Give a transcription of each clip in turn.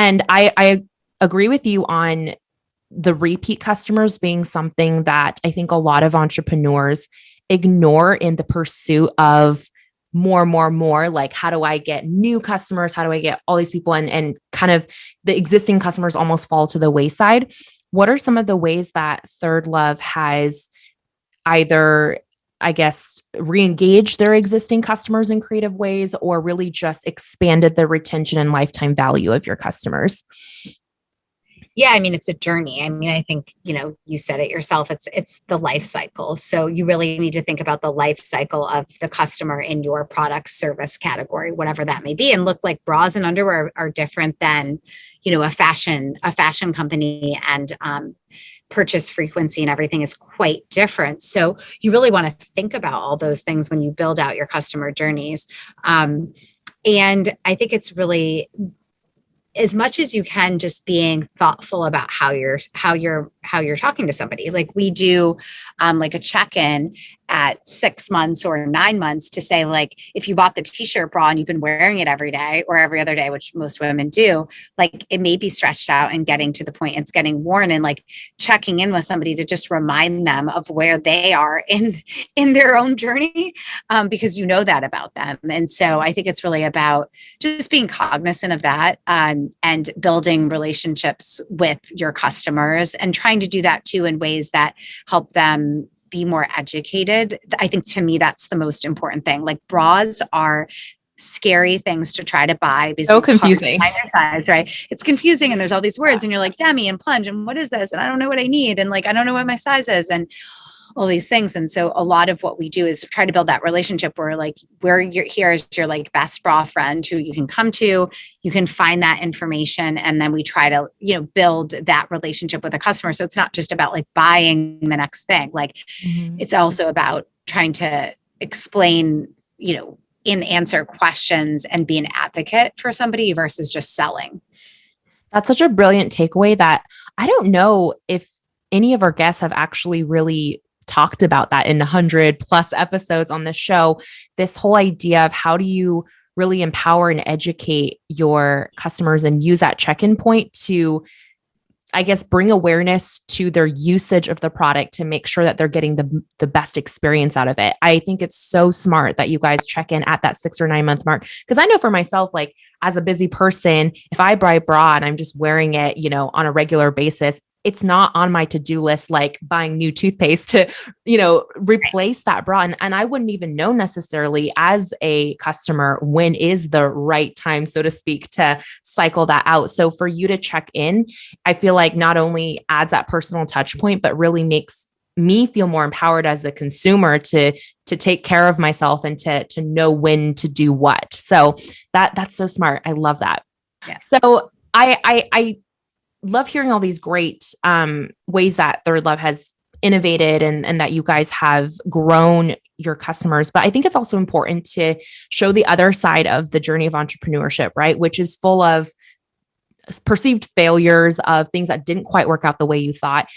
And I agree with you on the repeat customers being something that I think a lot of entrepreneurs ignore in the pursuit of more. Like, how do I get new customers? How do I get all these people? And kind of the existing customers almost fall to the wayside. What are some of the ways that ThirdLove has either, I guess, re-engaged their existing customers in creative ways, or really just expanded the retention and lifetime value of your customers? Yeah, I mean, it's a journey. I mean, I think, you said it yourself, it's the life cycle. So you really need to think about the life cycle of the customer in your product service category, whatever that may be. And look, like bras and underwear are different than, a fashion company, and purchase frequency and everything is quite different. So you really want to think about all those things when you build out your customer journeys. And I think it's really, as much as you can, just being thoughtful about how you're talking to somebody. Like we do like a check-in at 6 months or 9 months to say, like, if you bought the t-shirt bra and you've been wearing it every day or every other day, which most women do, like it may be stretched out and getting to the point it's getting worn, and like checking in with somebody to just remind them of where they are in their own journey, because you know that about them. And so I think it's really about just being cognizant of that, and building relationships with your customers, and trying to do that too in ways that help them be more educated. I think to me, that's the most important thing. Like bras are scary things to try to buy because so confusing. It's size, right? It's confusing. And there's all these words and you're like, demi and plunge. And what is this? And I don't know what I need. And like, I don't know what my size is. And all these things. And so a lot of what we do is try to build that relationship where like, where you're here is your like best bra friend who you can come to, you can find that information. And then we try to, build that relationship with the customer. So it's not just about like buying the next thing. Like it's also about trying to explain, and answer questions and be an advocate for somebody versus just selling. That's such a brilliant takeaway that I don't know if any of our guests have actually really talked about that in 100+ episodes on this show. This whole idea of how do you really empower and educate your customers and use that check-in point to, I guess, bring awareness to their usage of the product to make sure that they're getting the best experience out of it. I think it's so smart that you guys check in at that 6 or 9 month mark. Because I know for myself, like as a busy person, if I buy a bra and I'm just wearing it, on a regular basis, it's not on my to-do list, like buying new toothpaste to, replace that bra. And I wouldn't even know necessarily as a customer when is the right time, so to speak, to cycle that out. So for you to check in, I feel like not only adds that personal touch point, but really makes me feel more empowered as a consumer to take care of myself and to know when to do what. So that's so smart. I love that. Yeah. So I love hearing all these great ways that ThirdLove has innovated and that you guys have grown your customers. But I think it's also important to show the other side of the journey of entrepreneurship, right? Which is full of perceived failures, of things that didn't quite work out the way you thought.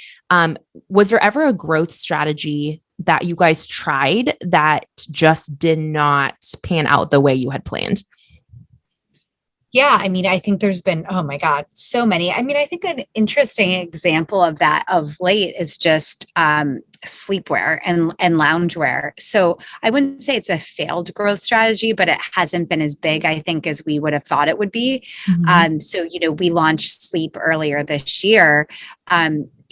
Was there ever a growth strategy that you guys tried that just did not pan out the way you had planned? Yeah, I mean, I think there's been, oh my God, so many. I mean, I think an interesting example of that of late is just sleepwear and loungewear. So I wouldn't say it's a failed growth strategy, but it hasn't been as big, I think, as we would have thought it would be. So, we launched sleep earlier this year.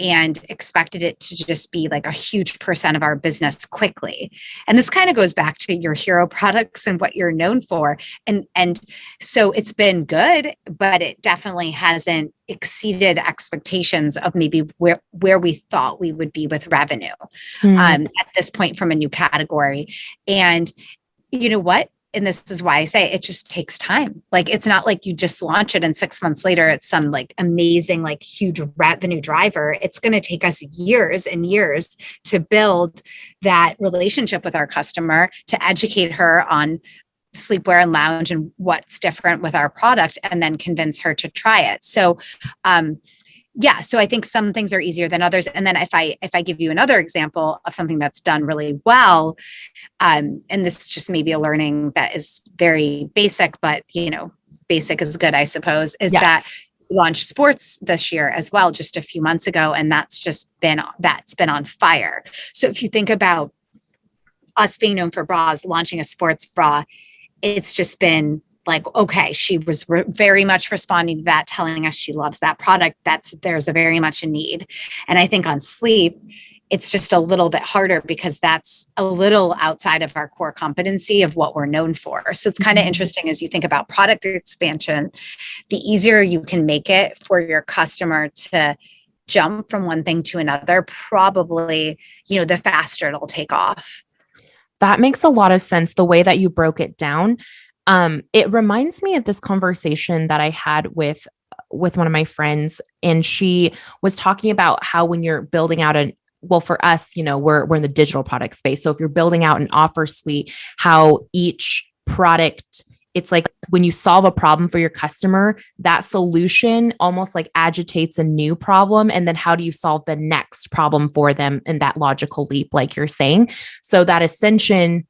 And expected it to just be like a huge % of our business quickly. And this kind of goes back to your hero products and what you're known for. And so it's been good, but it definitely hasn't exceeded expectations of maybe where we thought we would be with revenue at this point from a new category. And you know what? And this is why I say it just takes time. Like, it's not like you just launch it and 6 months later, it's some like amazing, like huge revenue driver. It's going to take us years and years to build that relationship with our customer, to educate her on sleepwear and lounge and what's different with our product, and then convince her to try it. So, yeah. So I think some things are easier than others. And then if I give you another example of something that's done really well, and this just may be a learning that is very basic, but basic is good, I suppose, is that launched sports this year as well, just a few months ago. And that's been on fire. So if you think about us being known for bras, launching a sports bra, it's just been like, okay, she was very much responding to that, telling us she loves that product. There's a very much a need. And I think on sleep, it's just a little bit harder because that's a little outside of our core competency of what we're known for. So it's kind of interesting as you think about product expansion, the easier you can make it for your customer to jump from one thing to another, probably, the faster it'll take off. That makes a lot of sense, the way that you broke it down. It reminds me of this conversation that I had with one of my friends, and she was talking about how when you're building out for us, we're in the digital product space. So if you're building out an offer suite, how each product, it's like when you solve a problem for your customer, that solution almost like agitates a new problem. And then how do you solve the next problem for them in that logical leap, like you're saying? So that ascension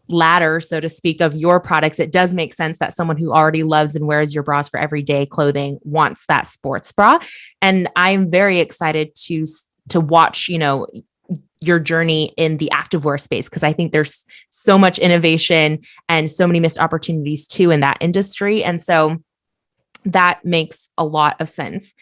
ladder, so to speak, of your products, it does make sense that someone who already loves and wears your bras for everyday clothing wants that sports bra. And I'm very excited to watch, your journey in the activewear space, because I think there's so much innovation and so many missed opportunities too in that industry. And so that makes a lot of sense.